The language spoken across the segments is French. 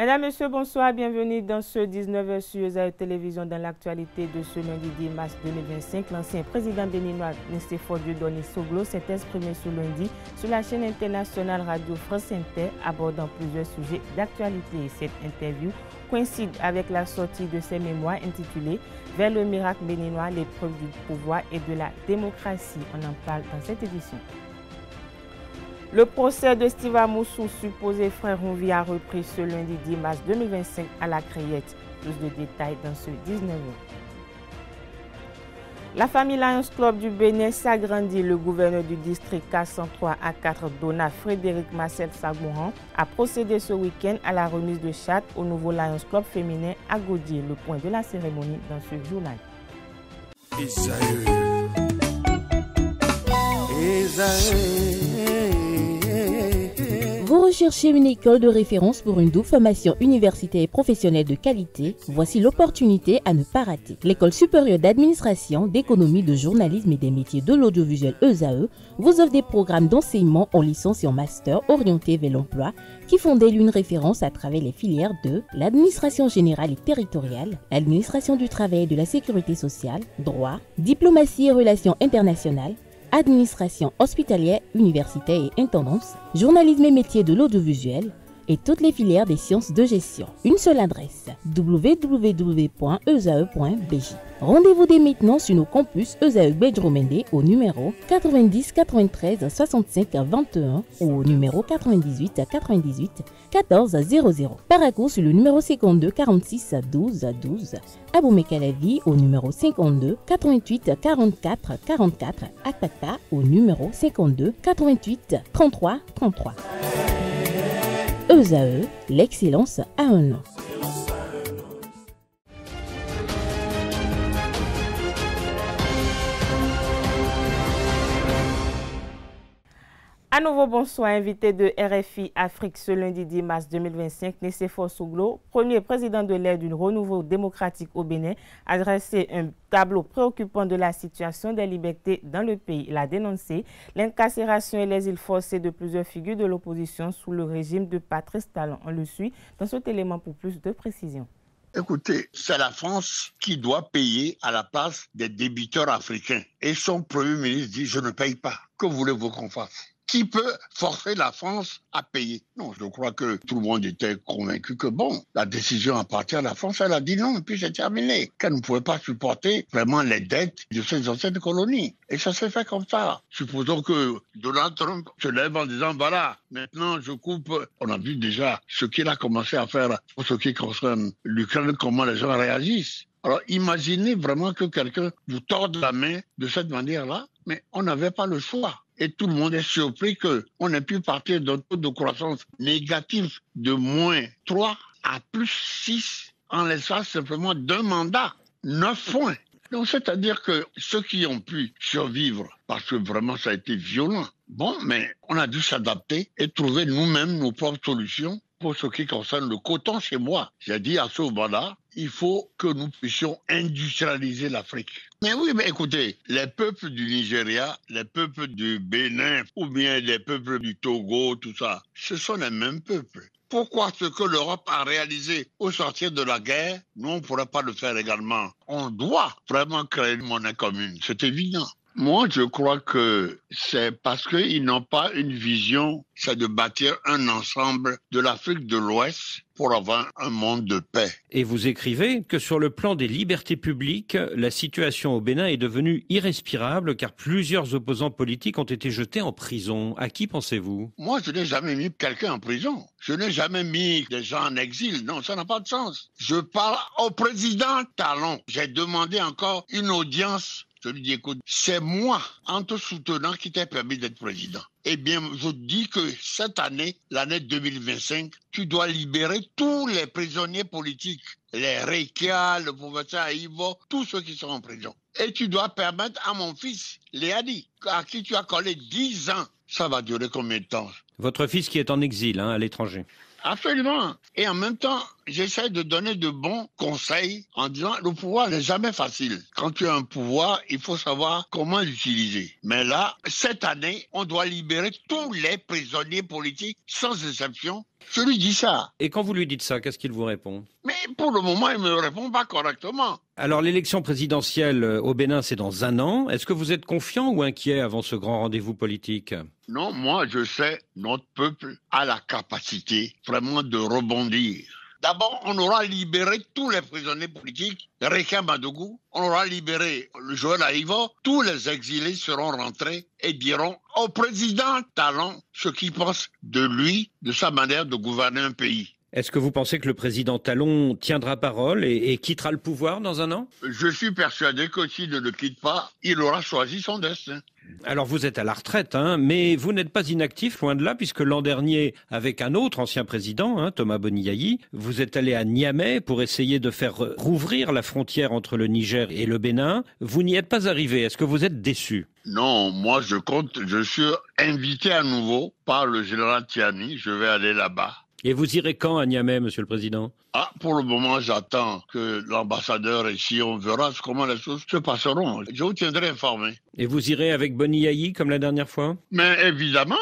Mesdames, Messieurs, bonsoir. Bienvenue dans ce 19h sur ESAE Télévision dans l'actualité de ce lundi 10 mars 2025. L'ancien président béninois Nicéphore Dieudonné Soglo s'est exprimé ce lundi sur la chaîne internationale Radio France Inter, abordant plusieurs sujets d'actualité. Cette interview coïncide avec la sortie de ses mémoires intitulées « Vers le miracle béninois, l'épreuve du pouvoir et de la démocratie ». On en parle dans cette édition. Le procès de Steve Amoussou, supposé frère Rouvi, a repris ce lundi 10 mars 2025 à la Crayette. Plus de détails dans ce 19h. La famille Lions Club du Bénin s'agrandit. Le gouverneur du district K103 A4 Dona, Frédéric Marcel Sagouran, a procédé ce week-end à la remise de charte au nouveau Lions Club féminin à Gaudier. Le point de la cérémonie dans ce journal. Vous recherchez une école de référence pour une double formation universitaire et professionnelle de qualité? Voici l'opportunité à ne pas rater. L'École supérieure d'administration, d'économie, de journalisme et des métiers de l'audiovisuel ESAE vous offre des programmes d'enseignement en licence et en master orientés vers l'emploi qui font d'elle une référence à travers les filières de l'administration générale et territoriale, l'administration du travail et de la sécurité sociale, droit, diplomatie et relations internationales, administration hospitalière, universitaire et intendance, journalisme et métiers de l'audiovisuel et toutes les filières des sciences de gestion. Une seule adresse, www.esae.bj. Rendez-vous dès maintenant sur nos campus ESAE Bedjromende au numéro 90 93 65 21 ou au numéro 98 98 14 00. Paracourt sur le numéro 52 46 12 12. Aboumé-Calavi au numéro 52 88 44 44. Akpakpa au numéro 52 88 33 33. ESAE, l'excellence a un nom. À nouveau, bonsoir, invité de RFI Afrique ce lundi 10 mars 2025, Nicéphore Soglo, premier président de l'ère du renouveau démocratique au Bénin, a dressé un tableau préoccupant de la situation des libertés dans le pays. Il a dénoncé l'incarcération et les îles forcées de plusieurs figures de l'opposition sous le régime de Patrice Talon. On le suit dans cet élément pour plus de précision. Écoutez, c'est la France qui doit payer à la place des débiteurs africains. Et son Premier ministre dit « je ne paye pas ». Que voulez-vous qu'on fasse ? Qui peut forcer la France à payer? Non, je crois que tout le monde était convaincu que bon, la décision appartient à la France. Elle a dit non, et puis c'est terminé. Qu'elle ne pouvait pas supporter vraiment les dettes de ces anciennes colonies. Et ça s'est fait comme ça. Supposons que Donald Trump se lève en disant voilà, maintenant je coupe. On a vu déjà ce qu'il a commencé à faire pour ce qui concerne l'Ukraine, comment les gens réagissent. Alors imaginez vraiment que quelqu'un vous torde la main de cette manière-là, mais on n'avait pas le choix. Et tout le monde est surpris qu'on ait pu partir d'un taux de croissance négatif de moins 3 à plus 6 en l'espace simplement d'un mandat, 9 points. Donc c'est-à-dire que ceux qui ont pu survivre, parce que vraiment ça a été violent, bon, mais on a dû s'adapter et trouver nous-mêmes nos propres solutions. Pour ce qui concerne le coton chez moi, j'ai dit à ce moment-là, il faut que nous puissions industrialiser l'Afrique. Mais oui, mais écoutez, les peuples du Nigeria, les peuples du Bénin, ou bien les peuples du Togo, tout ça, ce sont les mêmes peuples. Pourquoi ce que l'Europe a réalisé au sortir de la guerre, nous on ne pourrait pas le faire également? On doit vraiment créer une monnaie commune, c'est évident. Moi, je crois que c'est parce qu'ils n'ont pas une vision, c'est de bâtir un ensemble de l'Afrique de l'Ouest pour avoir un monde de paix. Et vous écrivez que sur le plan des libertés publiques, la situation au Bénin est devenue irrespirable car plusieurs opposants politiques ont été jetés en prison. À qui pensez-vous? Moi, je n'ai jamais mis quelqu'un en prison. Je n'ai jamais mis des gens en exil. Non, ça n'a pas de sens. Je parle au président Talon. J'ai demandé encore une audience. Je lui dis, écoute, c'est moi, en te soutenant, qui t'ai permis d'être président. Eh bien, je dis que cette année, l'année 2025, tu dois libérer tous les prisonniers politiques, les Rekia, le professeur Aïvo, tous ceux qui sont en prison. Et tu dois permettre à mon fils, Léadi, à qui tu as collé 10 ans, ça va durer combien de temps? Votre fils qui est en exil à l'étranger. Absolument. Et en même temps, j'essaie de donner de bons conseils en disant le pouvoir n'est jamais facile. Quand tu as un pouvoir, il faut savoir comment l'utiliser. Mais là, cette année, on doit libérer tous les prisonniers politiques sans exception. Je lui dis ça. Et quand vous lui dites ça, qu'est-ce qu'il vous répond? Mais pour le moment, il ne me répond pas correctement. Alors l'élection présidentielle au Bénin, c'est dans 1 an. Est-ce que vous êtes confiant ou inquiet avant ce grand rendez-vous politique? Non, moi je sais, notre peuple a la capacité vraiment de rebondir. D'abord, on aura libéré tous les prisonniers politiques, Reka Madougou, on aura libéré le Joël Aïvo, tous les exilés seront rentrés et diront au président Talon ce qu'ils pensent de lui, de sa manière de gouverner un pays. Est-ce que vous pensez que le président Talon tiendra parole et quittera le pouvoir dans 1 an? Je suis persuadé que s'il ne le quitte pas, il aura choisi son destin. Alors vous êtes à la retraite, mais vous n'êtes pas inactif, loin de là, puisque l'an dernier, avec un autre ancien président, Thomas Boniayi, vous êtes allé à Niamey pour essayer de faire rouvrir la frontière entre le Niger et le Bénin. Vous n'y êtes pas arrivé. Est-ce que vous êtes déçu? Non, moi je suis invité à nouveau par le général Tiani, je vais aller là-bas. Et vous irez quand à Niamey, Monsieur le Président? Pour le moment, j'attends que l'ambassadeur ici, on verra comment les choses se passeront. Je vous tiendrai informé. Et vous irez avec Boniayi comme la dernière fois? Mais évidemment.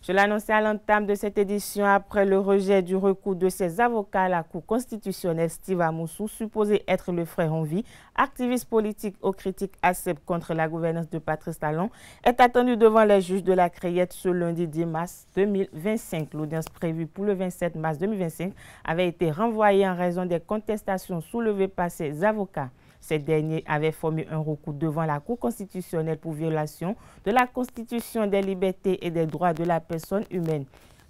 Je l'annonçais à l'entame de cette édition après le rejet du recours de ses avocats à la Cour constitutionnelle. Steve Amoussou, supposé être le frère en vie, activiste politique aux critiques acerbes contre la gouvernance de Patrice Talon, est attendu devant les juges de la Crayette ce lundi 10 mars 2025. L'audience prévue pour le 27 mars 2025 avait été renvoyée en raison des contestations soulevées par ses avocats. Ces derniers avaient formé un recours devant la Cour constitutionnelle pour violation de la Constitution des libertés et des droits de la personne humaine,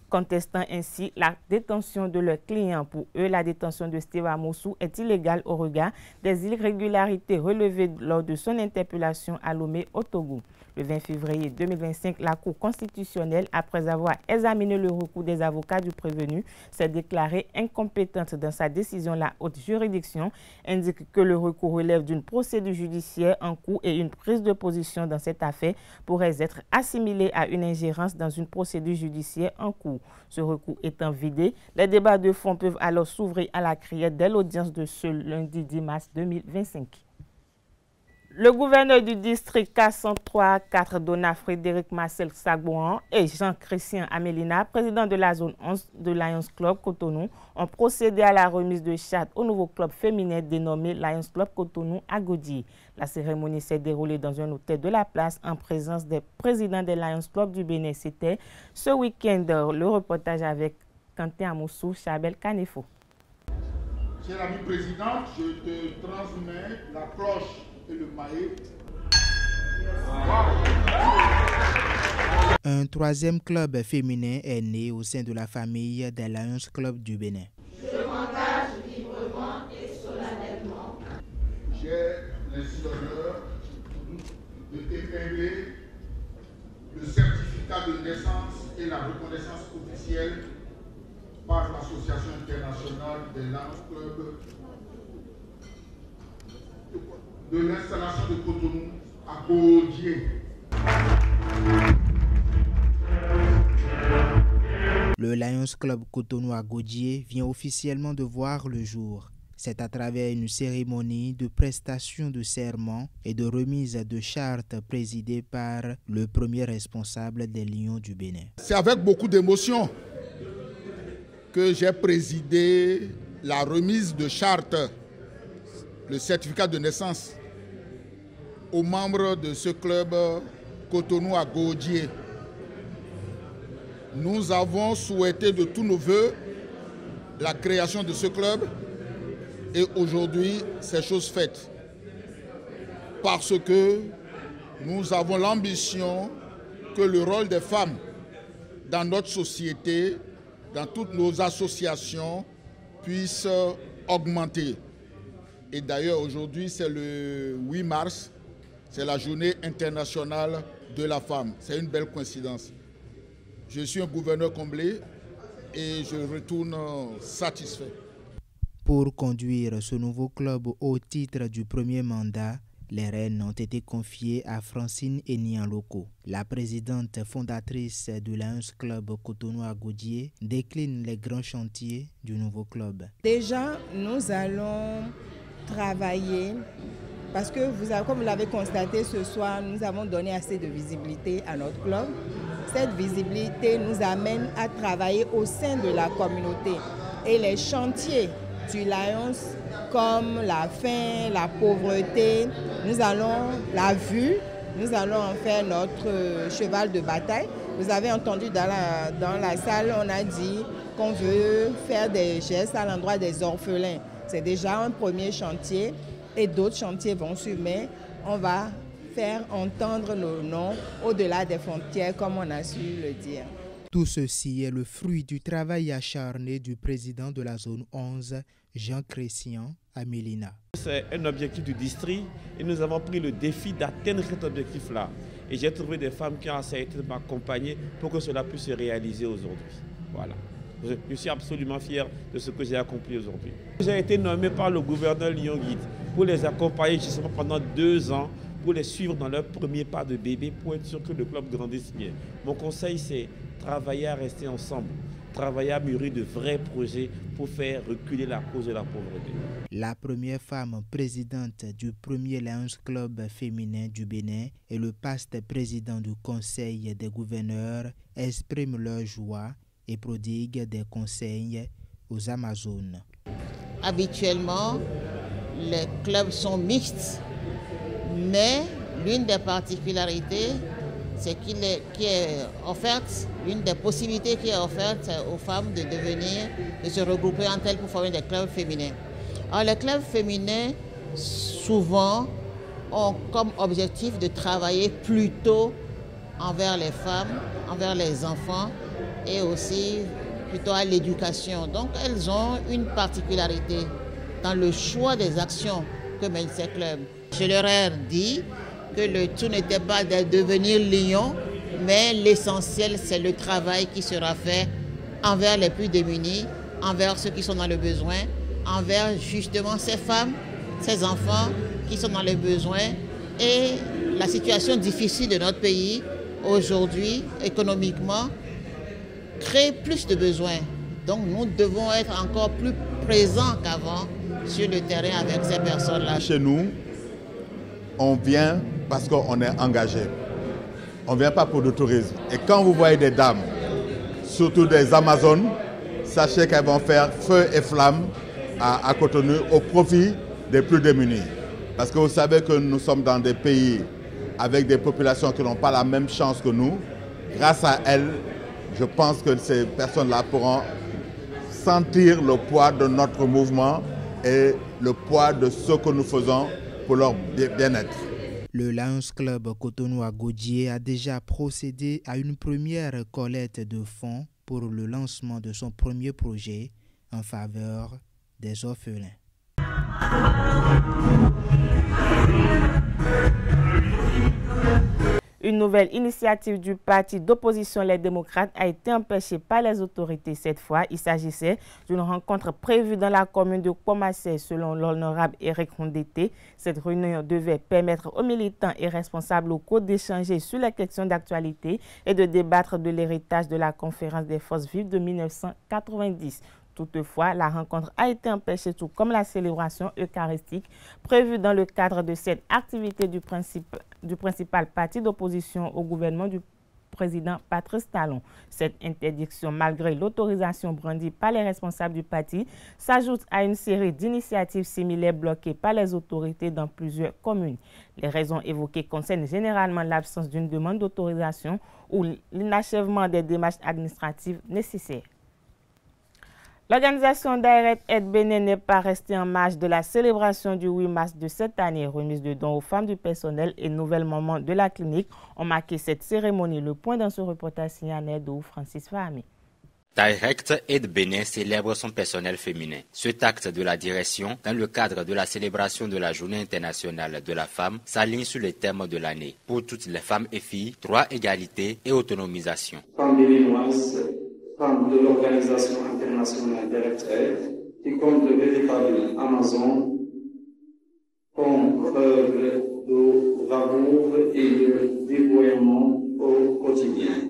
contestant ainsi la détention de leurs clients. Pour eux, la détention de Steve Amoussou est illégale au regard des irrégularités relevées lors de son interpellation à Lomé au Togo. Le 20 février 2025, la Cour constitutionnelle, après avoir examiné le recours des avocats du prévenu, s'est déclarée incompétente. Dans sa décision, la haute juridiction indique que le recours relève d'une procédure judiciaire en cours et une prise de position dans cette affaire pourrait être assimilée à une ingérence dans une procédure judiciaire en cours. Ce recours étant vidé, les débats de fond peuvent alors s'ouvrir à la Crayette dès l'audience de ce lundi 10 mars 2025. Le gouverneur du district K103-4 Dona Frédéric Marcel Sagbouan et Jean-Christian Amélina, président de la zone 11 de Lions Club Cotonou, ont procédé à la remise de chartes au nouveau club féminin dénommé Lions Club Cotonou à Gaudier. La cérémonie s'est déroulée dans un hôtel de la place en présence des présidents des Lions Club du Bénin. C'était ce week-end. Le reportage avec Quentin Amoussou, Chabel Kanefo. Chère amie présidente, je te transmets la cloche et le maillet. Un troisième club féminin est né au sein de la famille des Lions Club du Bénin. Je m'engage librement et solennellement. J'ai ainsi l'honneur de t'épingler le certificat de naissance et la reconnaissance officielle par l'Association internationale des Lions Club de l'installation de Cotonou à Gaudier. Le Lions Club Cotonou à Gaudier vient officiellement de voir le jour. C'est à travers une cérémonie de prestation de serment et de remise de chartes présidée par le premier responsable des Lions du Bénin. C'est avec beaucoup d'émotion que j'ai présidé la remise de charte, le certificat de naissance, aux membres de ce club Cotonou à Gaudier. Nous avons souhaité de tous nos voeux la création de ce club et aujourd'hui, c'est chose faite. Parce que nous avons l'ambition que le rôle des femmes dans notre société, dans toutes nos associations, puisse augmenter. Et d'ailleurs, aujourd'hui, c'est le 8 mars, c'est la journée internationale de la femme. C'est une belle coïncidence. Je suis un gouverneur comblé et je retourne satisfait. Pour conduire ce nouveau club au titre du premier mandat, Les rênes ont été confiées à Francine Enian-Loko. La présidente fondatrice du Lions Club Cotonou-Agodié décline les grands chantiers du nouveau club. Déjà, nous allons travailler parce que comme vous l'avez constaté ce soir, nous avons donné assez de visibilité à notre club. Cette visibilité nous amène à travailler au sein de la communauté. Et les chantiers du Lions, comme la faim, la pauvreté, nous allons en faire notre cheval de bataille. Vous avez entendu dans la salle, on a dit qu'on veut faire des gestes à l'endroit des orphelins. C'est déjà un premier chantier et d'autres chantiers vont suivre, mais on va faire entendre nos noms au-delà des frontières, comme on a su le dire. Tout ceci est le fruit du travail acharné du président de la zone 11, Jean Chrétien, à Mélina. C'est un objectif du district et nous avons pris le défi d'atteindre cet objectif-là. Et j'ai trouvé des femmes qui ont accepté de m'accompagner pour que cela puisse se réaliser aujourd'hui. Voilà. Je suis absolument fier de ce que j'ai accompli aujourd'hui. J'ai été nommé par le gouverneur Lyon Guide pour les accompagner justement pendant 2 ans, pour les suivre dans leur premier pas de bébé, pour être sûr que le club grandisse bien. Mon conseil, c'est travailler à rester ensemble, travailler à mûrir de vrais projets pour faire reculer la cause de la pauvreté. La première femme présidente du premier Lions Club féminin du Bénin et le past président du Conseil des gouverneurs expriment leur joie et prodiguent des conseils aux Amazones. Habituellement, les clubs sont mixtes, mais l'une des particularités, c'est l'une des possibilités qui est offerte aux femmes de se regrouper entre elles pour former des clubs féminins. Alors les clubs féminins, souvent, ont comme objectif de travailler plutôt envers les femmes, envers les enfants et aussi plutôt à l'éducation. Donc elles ont une particularité dans le choix des actions que mènent ces clubs. Je leur ai dit que le tout n'était pas de devenir lion, mais l'essentiel, c'est le travail qui sera fait envers les plus démunis, envers ceux qui sont dans le besoin, envers justement ces femmes, ces enfants qui sont dans le besoin. Et la situation difficile de notre pays aujourd'hui, économiquement, crée plus de besoins. Donc nous devons être encore plus présents qu'avant sur le terrain avec ces personnes-là. Chez nous, on vient parce qu'on est engagé. On ne vient pas pour le tourisme. Et quand vous voyez des dames, surtout des Amazones, sachez qu'elles vont faire feu et flamme à Cotonou au profit des plus démunis. Parce que vous savez que nous sommes dans des pays avec des populations qui n'ont pas la même chance que nous. Grâce à elles, je pense que ces personnes-là pourront sentir le poids de notre mouvement et le poids de ce que nous faisons pour leur bien-être. Le Lions Club Cotonou-Agodié a déjà procédé à une première collecte de fonds pour le lancement de son premier projet en faveur des orphelins. Une nouvelle initiative du parti d'opposition Les Démocrates a été empêchée par les autorités. Cette fois, il s'agissait d'une rencontre prévue dans la commune de Komassé, selon l'honorable Eric Rondété. Cette réunion devait permettre aux militants et responsables locaux d'échanger sur les questions d'actualité et de débattre de l'héritage de la conférence des forces vives de 1990. Toutefois, la rencontre a été empêchée, tout comme la célébration eucharistique prévue dans le cadre de cette activité du principal parti d'opposition au gouvernement du président Patrice Talon. Cette interdiction, malgré l'autorisation brandie par les responsables du parti, s'ajoute à une série d'initiatives similaires bloquées par les autorités dans plusieurs communes. Les raisons évoquées concernent généralement l'absence d'une demande d'autorisation ou l'inachèvement des démarches administratives nécessaires. L'organisation d'Aéret Aide Bénin n'est pas restée en marge de la célébration du 8 mars de cette année. Remise de dons aux femmes du personnel et nouvelle maman de la clinique ont marqué cette cérémonie. Le point dans ce reportage signé de Francis Fahmy. Direct Aide Bénin célèbre son personnel féminin. Cet acte de la direction, dans le cadre de la célébration de la Journée internationale de la femme, s'aligne sur les thèmes de l'année. Pour toutes les femmes et filles, droit, égalité et autonomisation. Femmes béninoises, femmes de l'Organisation internationale Direct Aid, qui compte de véritables Amazones, font preuve de bravoure et de dévouement au quotidien.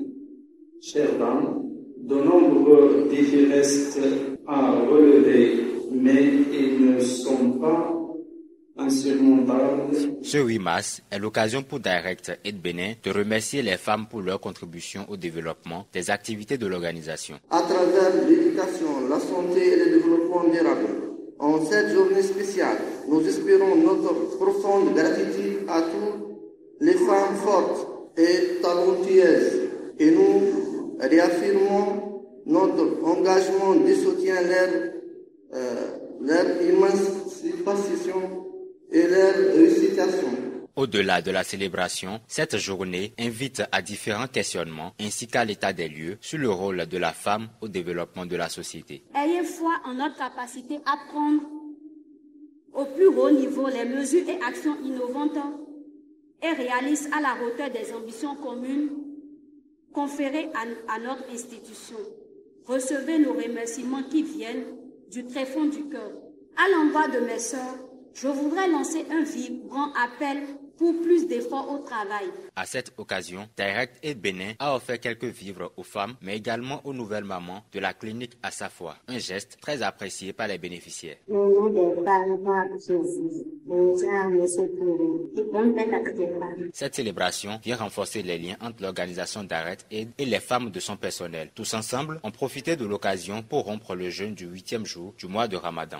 Chères dames, de nombreux défis restent à relever, mais ils ne sont pas insurmontables. Ce 8 mars est l'occasion pour Direct Aid Bénin de remercier les femmes pour leur contribution au développement des activités de l'organisation. À travers l'éducation, la santé et le développement durable, en cette journée spéciale, nous espérons notre profonde gratitude à toutes les femmes fortes et talentueuses et nous réaffirmons notre engagement de soutien à leur émancipation et leur récitation. Au-delà de la célébration, cette journée invite à différents questionnements ainsi qu'à l'état des lieux sur le rôle de la femme au développement de la société. Ayez foi en notre capacité à prendre au plus haut niveau les mesures et actions innovantes et réalistes à la hauteur des ambitions communes conférées à notre institution. Recevez nos remerciements qui viennent du très fond du cœur. À l'endroit de mes sœurs, je voudrais lancer un vibrant appel pour plus d'efforts au travail. À cette occasion, Direct Aid Bénin a offert quelques vivres aux femmes, mais également aux nouvelles mamans de la clinique à Safwa. Un geste très apprécié par les bénéficiaires. Cette célébration vient renforcer les liens entre l'organisation Direct Aid et les femmes de son personnel. Tous ensemble ont profité de l'occasion pour rompre le jeûne du 8e jour du mois de Ramadan.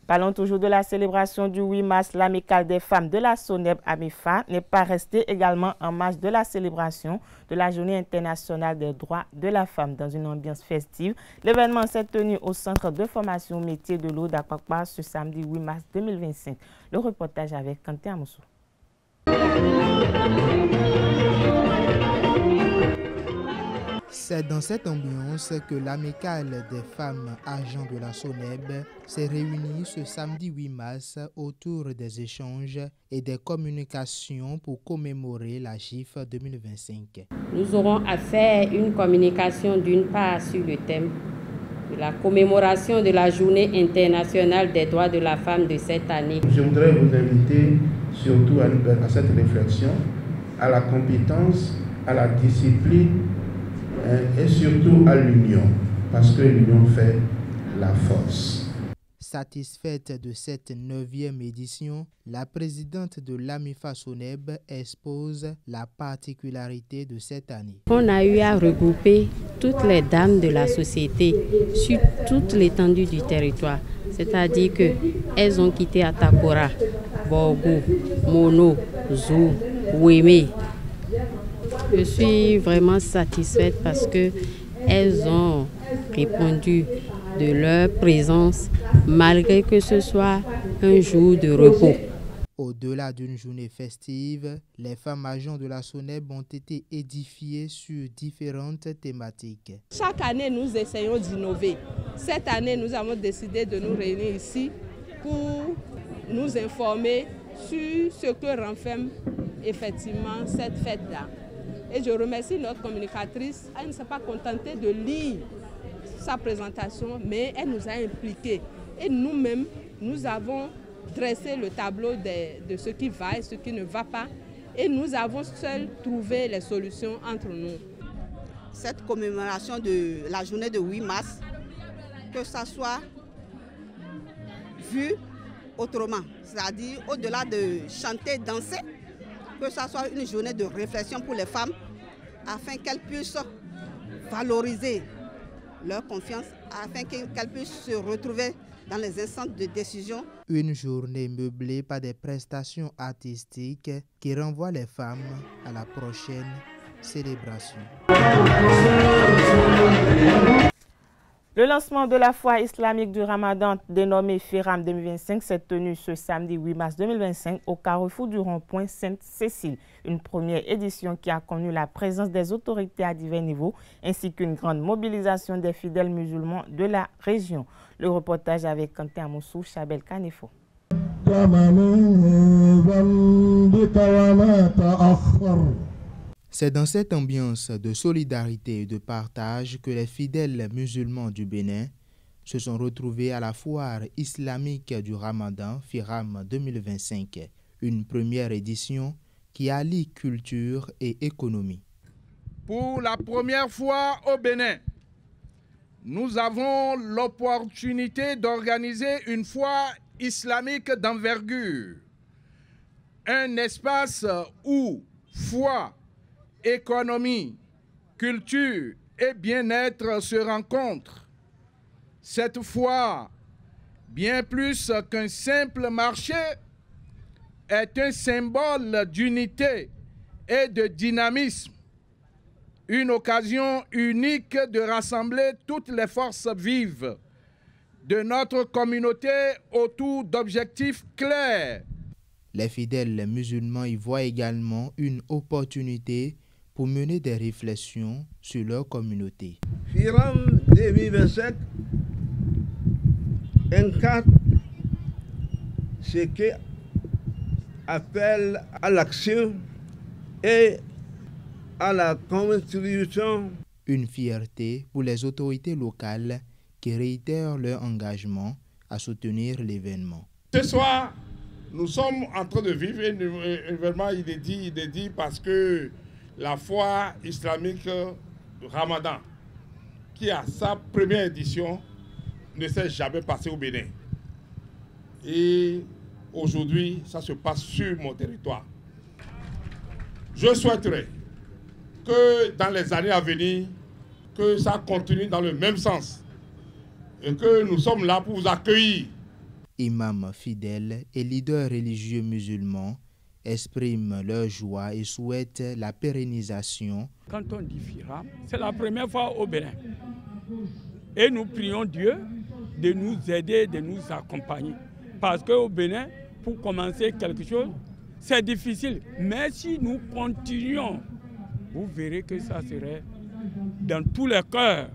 Parlons toujours de la célébration du 8 mars. L'amicale des femmes de la SONEB AMIFA n'est pas restée également en marge de la célébration de la Journée internationale des droits de la femme dans une ambiance festive. L'événement s'est tenu au Centre de formation au métier de l'eau d'Akwakwa ce samedi 8 mars 2025. Le reportage avec Kanté Amoussou. C'est dans cette ambiance que l'amicale des femmes agents de la SONEB s'est réunie ce samedi 8 mars autour des échanges et des communications pour commémorer la GIF 2025. Nous aurons à faire une communication d'une part sur le thème de la commémoration de la Journée internationale des droits de la femme de cette année. Je voudrais vous inviter surtout à cette réflexion, à la compétence, à la discipline, et surtout à l'union, parce que l'union fait la force. Satisfaite de cette 9e édition, la présidente de l'AMIFA SONEB expose la particularité de cette année. On a eu à regrouper toutes les dames de la société sur toute l'étendue du territoire, c'est-à-dire qu'elles ont quitté Atakora, Borgo, Mono, Zou, Ouémé. Je suis vraiment satisfaite parce qu'elles ont répondu de leur présence malgré que ce soit un jour de repos. Au-delà d'une journée festive, les femmes agents de la SONEB ont été édifiées sur différentes thématiques. Chaque année, nous essayons d'innover. Cette année, nous avons décidé de nous réunir ici pour nous informer sur ce que renferme effectivement cette fête-là. Et je remercie notre communicatrice. Elle ne s'est pas contentée de lire sa présentation, mais elle nous a impliqués. Et nous-mêmes, nous avons dressé le tableau de ce qui va et ce qui ne va pas. Et nous avons seuls trouvé les solutions entre nous. Cette commémoration de la journée de 8 mars, que ça soit vu autrement, c'est-à-dire au-delà de chanter, danser, que ça soit une journée de réflexion pour les femmes, afin qu'elles puissent valoriser leur confiance, afin qu'elles puissent se retrouver dans les instances de décision. Une journée meublée par des prestations artistiques qui renvoient les femmes à la prochaine célébration. Le lancement de la foire islamique du Ramadan dénommée FIRAM 2025 s'est tenu ce samedi 8 mars 2025 au carrefour du rond-point Sainte-Cécile. Une première édition qui a connu la présence des autorités à divers niveaux ainsi qu'une grande mobilisation des fidèles musulmans de la région. Le reportage avec Kanté Amoussou, Chabel Kanefo. C'est dans cette ambiance de solidarité et de partage que les fidèles musulmans du Bénin se sont retrouvés à la foire islamique du Ramadan, FIRAM 2025. Une première édition qui allie culture et économie. Pour la première fois au Bénin, nous avons l'opportunité d'organiser une foire islamique d'envergure. Un espace où foi, économie, culture et bien-être se rencontrent. Cette foire, bien plus qu'un simple marché, est un symbole d'unité et de dynamisme. Une occasion unique de rassembler toutes les forces vives de notre communauté autour d'objectifs clairs. Les fidèles musulmans y voient également une opportunité pour mener des réflexions sur leur communauté. FIRAM 2025 incarne ce qui appelle à l'action et à la contribution. Une fierté pour les autorités locales qui réitèrent leur engagement à soutenir l'événement. Ce soir, nous sommes en train de vivre un événement inédit parce que la foire islamique Ramadan, qui a sa première édition, ne s'est jamais passée au Bénin. Et aujourd'hui, ça se passe sur mon territoire. Je souhaiterais que dans les années à venir, que ça continue dans le même sens et que nous sommes là pour vous accueillir. Imams fidèles et leaders religieux musulmans expriment leur joie et souhaitent la pérennisation. Quand on dit FIRAM, c'est la première fois au Bénin. Et nous prions Dieu de nous aider, de nous accompagner. Parce qu'au Bénin, pour commencer quelque chose, c'est difficile. Mais si nous continuons, vous verrez que ça serait dans tous les cœurs,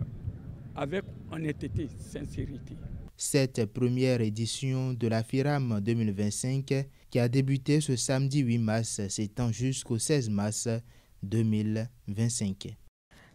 avec honnêteté, sincérité. Cette première édition de la FIRAM 2025, qui a débuté ce samedi 8 mars, s'étend jusqu'au 16 mars 2025.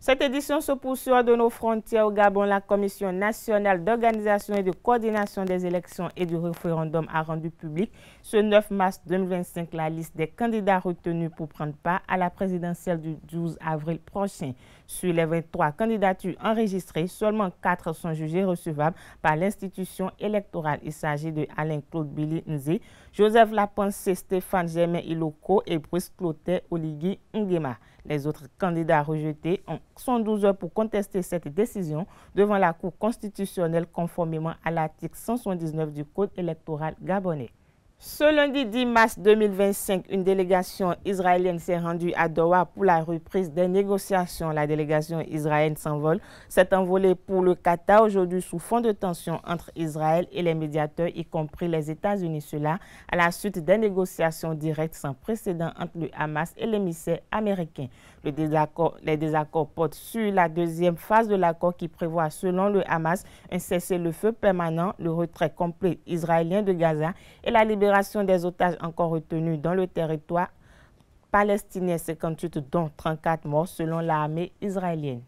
Cette édition se poursuit hors de nos frontières au Gabon. La Commission nationale d'organisation et de coordination des élections et du référendum a rendu public ce 9 mars 2025 la liste des candidats retenus pour prendre part à la présidentielle du 12 avril prochain. Sur les 23 candidatures enregistrées, seulement 4 sont jugées recevables par l'institution électorale. Il s'agit de Alain-Claude Billy Nzé, Joseph Lapensé, Stéphane Germain Iloko et Brice Clotet Oligui Nguema. Les autres candidats rejetés ont 112 heures pour contester cette décision devant la Cour constitutionnelle conformément à l'article 179 du Code électoral gabonais. Ce lundi 10 mars 2025, une délégation israélienne s'est rendue à Doha pour la reprise des négociations. La délégation israélienne s'envole. S'est envolée pour le Qatar aujourd'hui sous fond de tension entre Israël et les médiateurs, y compris les États-Unis. Cela à la suite des négociations directes sans précédent entre le Hamas et l'émissaire américain. Les désaccords portent sur la deuxième phase de l'accord qui prévoit, selon le Hamas, un cessez-le-feu permanent, le retrait complet israélien de Gaza et la libération des otages encore retenus dans le territoire palestinien, 58 dont 34 morts selon l'armée israélienne.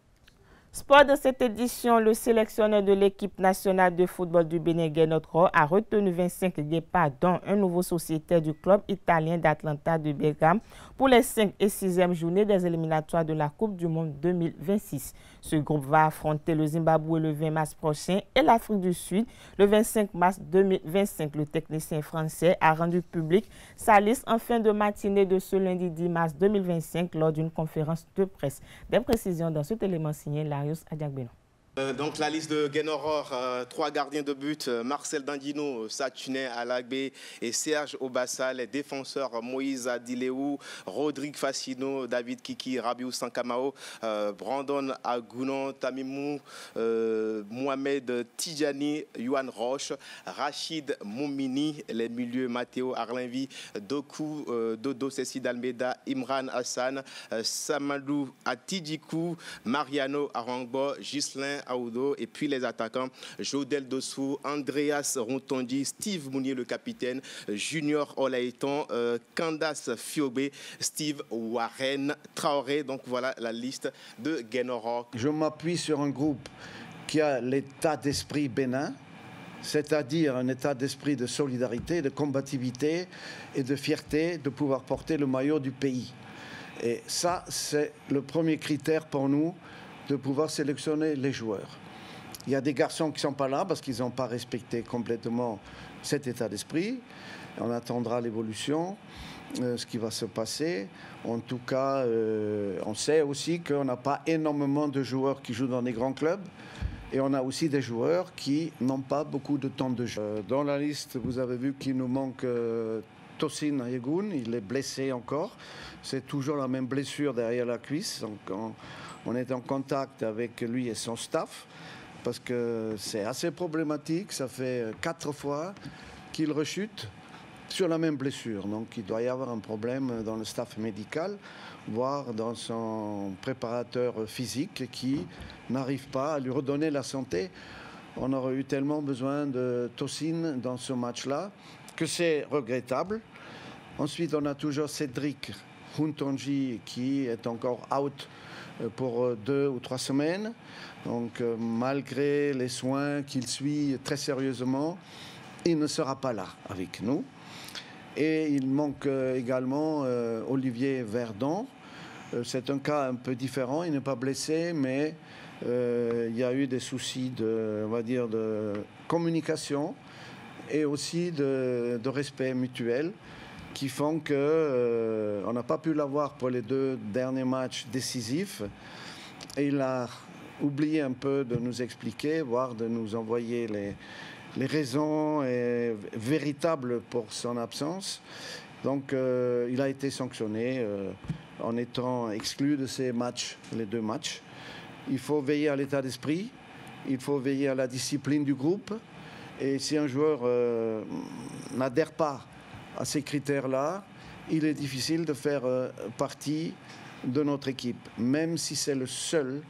Sport de cette édition, le sélectionneur de l'équipe nationale de football du Bénin, Gernot Rohr, a retenu 25 guépards, dont un nouveau sociétaire du club italien d'Atlanta de Bergame, pour les 5 et 6e journées des éliminatoires de la Coupe du Monde 2026. Ce groupe va affronter le Zimbabwe le 20 mars prochain et l'Afrique du Sud le 25 mars 2025. Le technicien français a rendu public sa liste en fin de matinée de ce lundi 10 mars 2025 lors d'une conférence de presse. Des précisions dans cet élément signé Larius Adiagbeno. Donc la liste de Gernot Rohr, 3 gardiens de but, Marcel Dandino, Satune Alagbe et Serge Obassa, les défenseurs Moïse Adileou, Rodrigue Facino, David Kiki, Rabiou Sankamao, Brandon Agounon, Tamimou, Mohamed Tidjani, Yuan Roche, Rachid Moumini, les milieux Matteo Arlinvi, Doku, Dodo Cécile Almeida, Imran Hassan, Samadou Atidjikou, Mariano Arangbo, Ghislain Aoudo, et puis les attaquants Jodel Dossou, Andreas Rontondi, Steve Mounier le capitaine, Junior Olaïton, Candace Fiobé, Steve Warren, Traoré. Donc voilà la liste de Gernot Rohr. Je m'appuie sur un groupe qui a l'état d'esprit bénin, c'est-à-dire un état d'esprit de solidarité, de combativité et de fierté de pouvoir porter le maillot du pays. Et ça, c'est le premier critère pour nous de pouvoir sélectionner les joueurs. Il y a des garçons qui ne sont pas là parce qu'ils n'ont pas respecté complètement cet état d'esprit. On attendra l'évolution, ce qui va se passer. En tout cas, on sait aussi qu'on n'a pas énormément de joueurs qui jouent dans des grands clubs. Et on a aussi des joueurs qui n'ont pas beaucoup de temps de jeu. Dans la liste, vous avez vu qu'il nous manque Tosin Ayegun. Il est blessé encore. C'est toujours la même blessure derrière la cuisse. Donc on est en contact avec lui et son staff parce que c'est assez problématique. Ça fait 4 fois qu'il rechute sur la même blessure. Donc il doit y avoir un problème dans le staff médical, voire dans son préparateur physique qui n'arrive pas à lui redonner la santé. On aurait eu tellement besoin de Tosin dans ce match-là que c'est regrettable. Ensuite, on a toujours Cédric Huntonji qui est encore out pour 2 ou 3 semaines. Donc malgré les soins qu'il suit très sérieusement, il ne sera pas là avec nous. Et il manque également Olivier Verdon. C'est un cas un peu différent, il n'est pas blessé, mais il y a eu des soucis de, on va dire, de communication et aussi de respect mutuel qui font qu'on n'a pas pu l'avoir pour les 2 derniers matchs décisifs. Et il a oublié un peu de nous expliquer, voire de nous envoyer les raisons véritables pour son absence. Donc il a été sanctionné en étant exclu de ces matchs, les 2 matchs. Il faut veiller à l'état d'esprit, il faut veiller à la discipline du groupe. Et si un joueur n'adhère pas à ces critères-là, il est difficile de faire partie de notre équipe, même si c'est le seul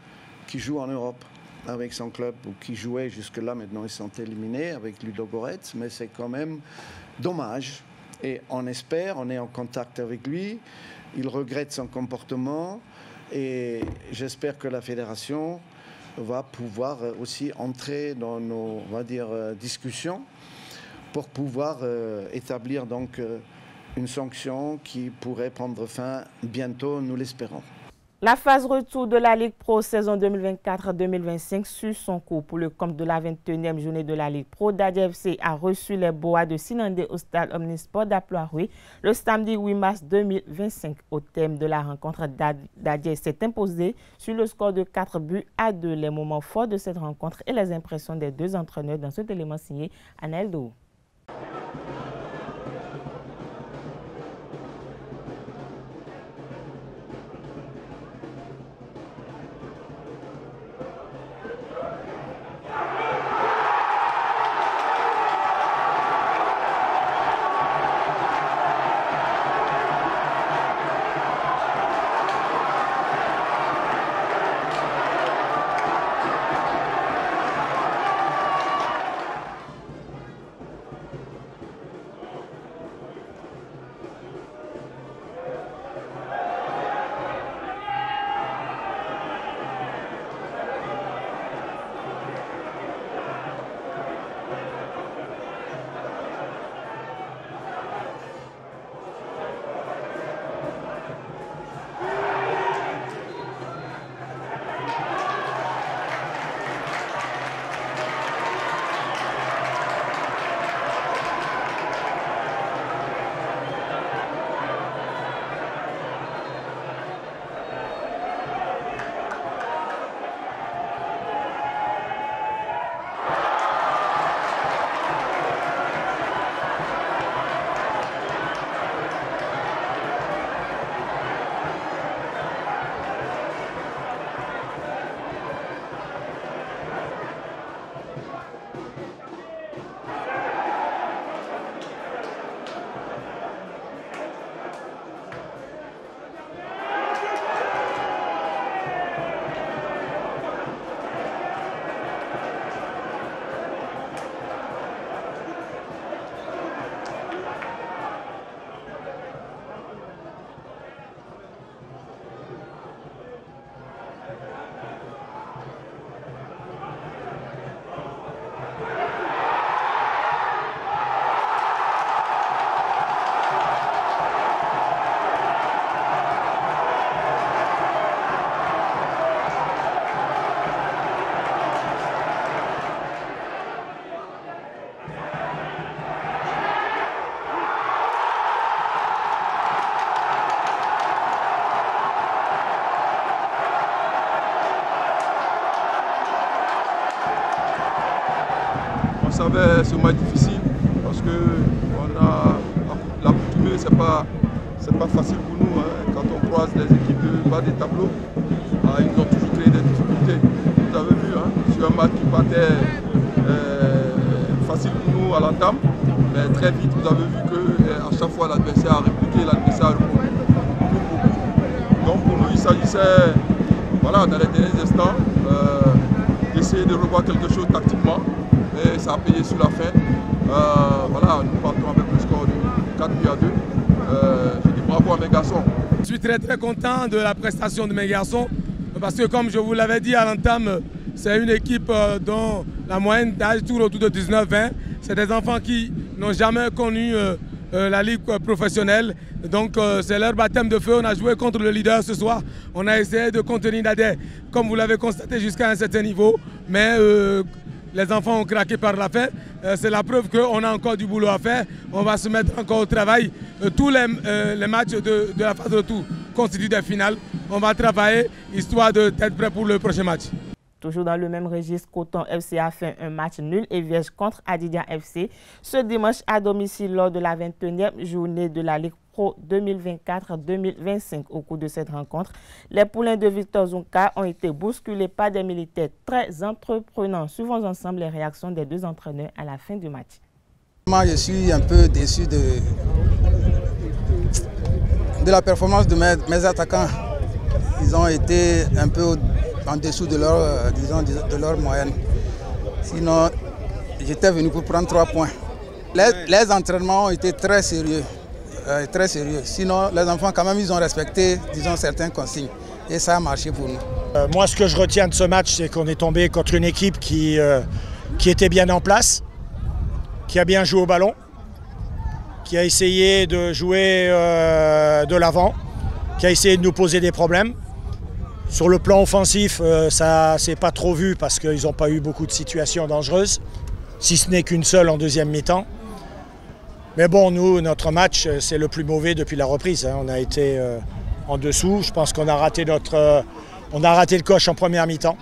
qui joue en Europe avec son club, ou qui jouait jusque-là. Maintenant ils sont éliminés avec Ludogorets, mais c'est quand même dommage. Et on espère, on est en contact avec lui, il regrette son comportement et j'espère que la fédération va pouvoir aussi entrer dans nos, on va dire, discussions pour pouvoir établir donc une sanction qui pourrait prendre fin bientôt, nous l'espérons. La phase retour de la Ligue Pro saison 2024-2025 suit son cours. Pour le compte de la 21e journée de la Ligue Pro, Dadje FC a reçu les Boas de Sinandé au stade Omnisport d'Aploaroui le samedi 8 mars 2025. Au thème de la rencontre, Dadje s'est imposé sur le score de 4-2. Les moments forts de cette rencontre et les impressions des 2 entraîneurs dans cet élément signé Anaël Dou. On savait ce match difficile parce que on a l'accoutumé, c'est pas facile pour nous. Hein. Quand on croise les équipes de bas des tableaux, ils ont toujours créé des difficultés. Vous avez vu, hein, sur un match qui partait facile pour nous à l'entame, mais très vite vous avez vu qu'à chaque fois l'adversaire a répliqué, l'adversaire a répondu beaucoup. Donc pour nous il s'agissait, voilà, dans les derniers instants, d'essayer de revoir quelque chose tactiquement, et ça a payé sur la fin. Voilà, nous partons avec le score de 4 buts à 2. Je dis bravo à mes garçons. Je suis très content de la prestation de mes garçons parce que comme je vous l'avais dit à l'entame, c'est une équipe dont la moyenne d'âge tourne autour de 19-20. C'est des enfants qui n'ont jamais connu la ligue professionnelle. Donc c'est leur baptême de feu. On a joué contre le leader ce soir. On a essayé de contenir Nader, comme vous l'avez constaté, jusqu'à un certain niveau. Mais les enfants ont craqué par la fin. C'est la preuve qu'on a encore du boulot à faire. On va se mettre encore au travail. Tous les matchs de la phase de retour constituent des finales. On va travailler histoire d'être prêt pour le prochain match. Toujours dans le même registre, Coton FC a fait un match nul et vierge contre Adidia FC ce dimanche à domicile lors de la 21e journée de la Ligue Pro 2024-2025. Au cours de cette rencontre, les poulains de Victor Zunka ont été bousculés par des militaires très entreprenants. Suivons ensemble les réactions des deux entraîneurs à la fin du match. Moi, je suis un peu déçu de la performance de mes attaquants. Ils ont été un peu en dessous de leur, disons, de leur moyenne. Sinon, j'étais venu pour prendre 3 points. Les entraînements ont été très sérieux. Sinon, les enfants, quand même, ils ont respecté, disons, certaines consignes. Et ça a marché pour nous. Moi, ce que je retiens de ce match, c'est qu'on est tombé contre une équipe qui était bien en place, qui a bien joué au ballon, qui a essayé de jouer de l'avant, qui a essayé de nous poser des problèmes. Sur le plan offensif, ça ne s'est pas trop vu parce qu'ils n'ont pas eu beaucoup de situations dangereuses, si ce n'est qu'une seule en deuxième mi-temps. Mais bon, nous, notre match, c'est le plus mauvais depuis la reprise. On a été en dessous. Je pense qu'on a raté le coche en première mi-temps.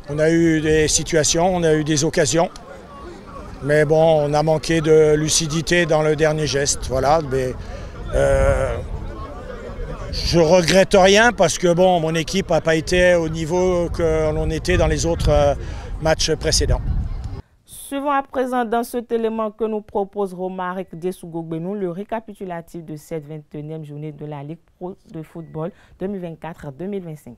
On a eu des situations, on a eu des occasions. Mais bon, on a manqué de lucidité dans le dernier geste. Voilà. Mais, je regrette rien parce que bon, mon équipe n'a pas été au niveau que l'on était dans les autres matchs précédents. Suivons à présent dans cet élément que nous propose Romaric Dessougougbenou le récapitulatif de cette 21e journée de la Ligue Pro de football 2024-2025.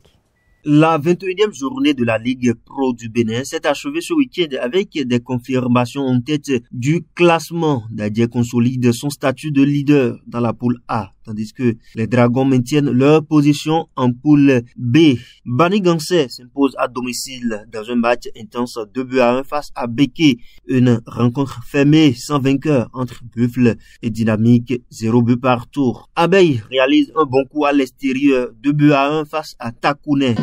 La 21e journée de la Ligue Pro du Bénin s'est achevée ce week-end avec des confirmations en tête du classement. Dadier consolide son statut de leader dans la poule A, tandis que les Dragons maintiennent leur position en poule B. Bani Gansé s'impose à domicile dans un match intense 2-1 face à Béké. Une rencontre fermée sans vainqueur entre Buffle et Dynamique, 0 but par tour. Abeille réalise un bon coup à l'extérieur, 2-1 face à Takouné.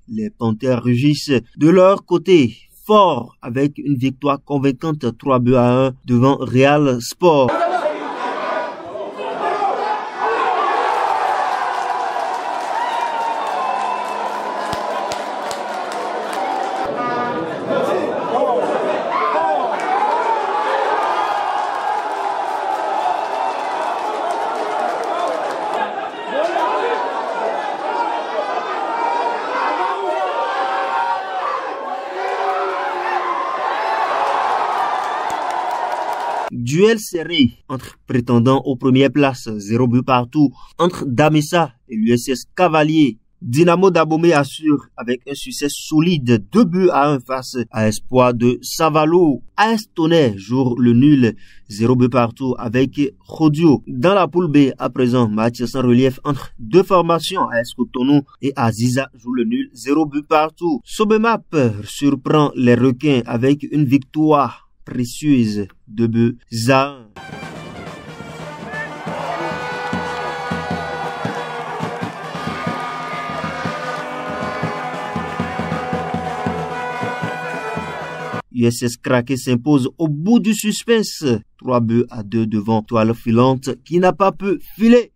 Les Panthères rugissent de leur côté fort avec une victoire convaincante 3-1 devant Real Sport. Duel serré entre prétendants aux premières places, 0 but partout, entre Damessa et l'USS Cavalier. Dynamo d'Abomey assure avec un succès solide 2-1 face à Espoir de Savalo. AS Tonnerre joue le nul 0 partout avec Rodio. Dans la poule B, à présent, match sans relief entre deux formations. AS Cotonou et Aziza jouent le nul 0 partout. Sobemap surprend les requins avec une victoire précieuse 2-1. USS Kraké s'impose au bout du suspense. 3-2 devant Toile Filante qui n'a pas pu filer.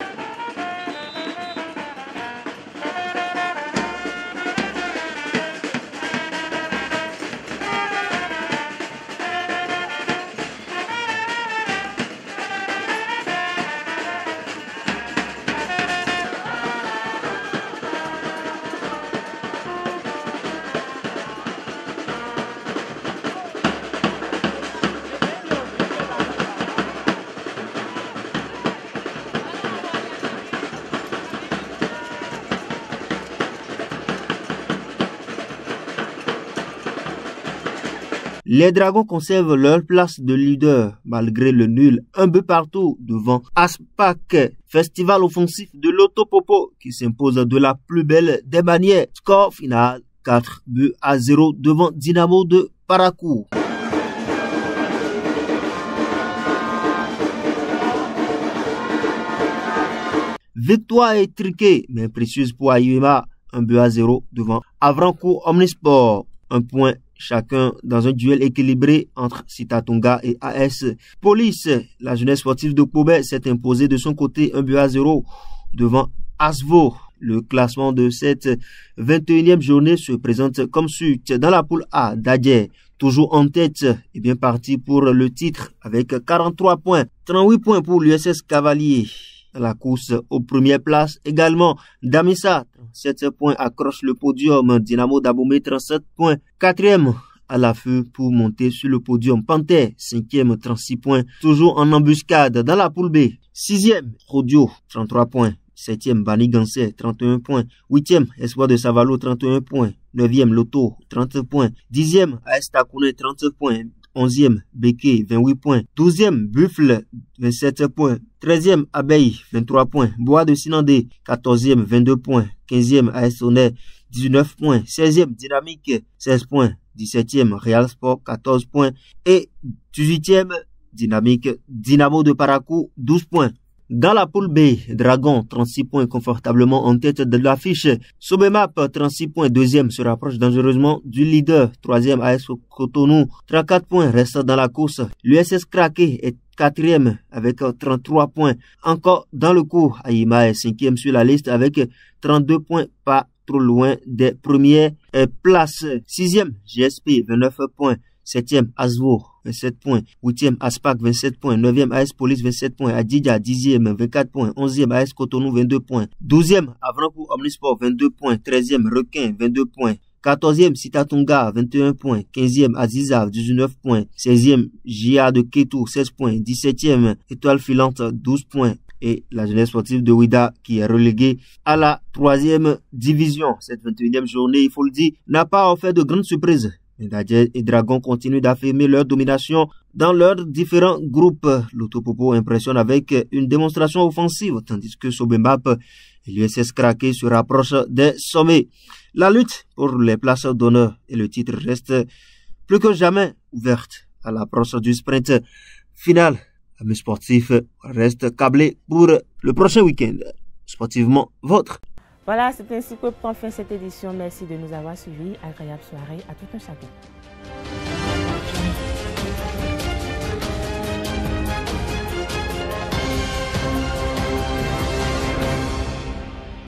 Les Dragons conservent leur place de leader malgré le nul 1 partout devant Aspac, festival offensif de l'Autopopo qui s'impose de la plus belle des manières. Score final 4-0 devant Dynamo de Parakou. Victoire étriquée mais précieuse pour Ayuema, 1-0 devant Avrancourt Omnisport. Un point chacun dans un duel équilibré entre Sitatunga et AS Police. La jeunesse sportive de Kobe s'est imposée de son côté 1-0 devant Asvo. Le classement de cette 21e journée se présente comme suite. Dans la poule A, Dadje, toujours en tête, est bien parti pour le titre avec 43 points. 38 points pour l'USS Cavalier. La course aux premières places également. Damissa, 37 points, accroche le podium. Dynamo d'Abomey, 37 points. 4e à l'affût pour monter sur le podium. Panthère, 5e, 36 points. Toujours en embuscade dans la poule B. 6e, Rodio, 33 points. 7e, Bani Gansé, 31 points. 8e, Espoir de Savalo, 31 points. 9e, Loto, 30 points. 10e, AS Takoune, 30 points. 11e, Beke, 28 points. 12e, Buffle, 27 points. 13e, Abeille, 23 points. Bois de Sinandé, 14e, 22 points. 15e, AS Tonnerre, 19 points. 16e, Dynamique, 16 points. 17e, Real Sport, 14 points. Et 18e, Dynamique, Dynamo de Parakou, 12 points. Dans la poule B, Dragon, 36 points confortablement en tête de l'affiche. Sobemap, 36 points, deuxième, se rapproche dangereusement du leader. Troisième, AS Cotonou, 34 points, reste dans la course. L'USS Kraké est quatrième avec 33 points. Encore dans le coup, Ayima est cinquième sur la liste avec 32 points, pas trop loin des premières places. Sixième, GSP, 29 points. 7e, Asvo, 27 points. 8e, Aspac, 27 points. 9e, AS Police, 27 points. Adidja, 10e, 24 points. 11e, AS Cotonou, 22 points. 12e, Avrancourt Omnisport, 22 points. 13e, Requin, 22 points. 14e, Sitatunga, 21 points. 15e, Aziza, 19 points. 16e, JA de Ketou, 16 points. 17e, Étoile Filante, 12 points. Et la jeunesse sportive de Ouida qui est reléguée à la 3e division. Cette 21e journée, il faut le dire, n'a pas offert de grandes surprises. Dadje et Dragon continuent d'affirmer leur domination dans leurs différents groupes. L'Autopopo impressionne avec une démonstration offensive, tandis que Sobemap et l'USS Kraké se rapprochent des sommets. La lutte pour les places d'honneur et le titre reste plus que jamais ouverte à l'approche du sprint final. Amis sportifs restent câblés pour le prochain week-end. Sportivement, votre. Voilà, c'est ainsi que prend fin cette édition. Merci de nous avoir suivis. Agréable soirée à tout un chacun.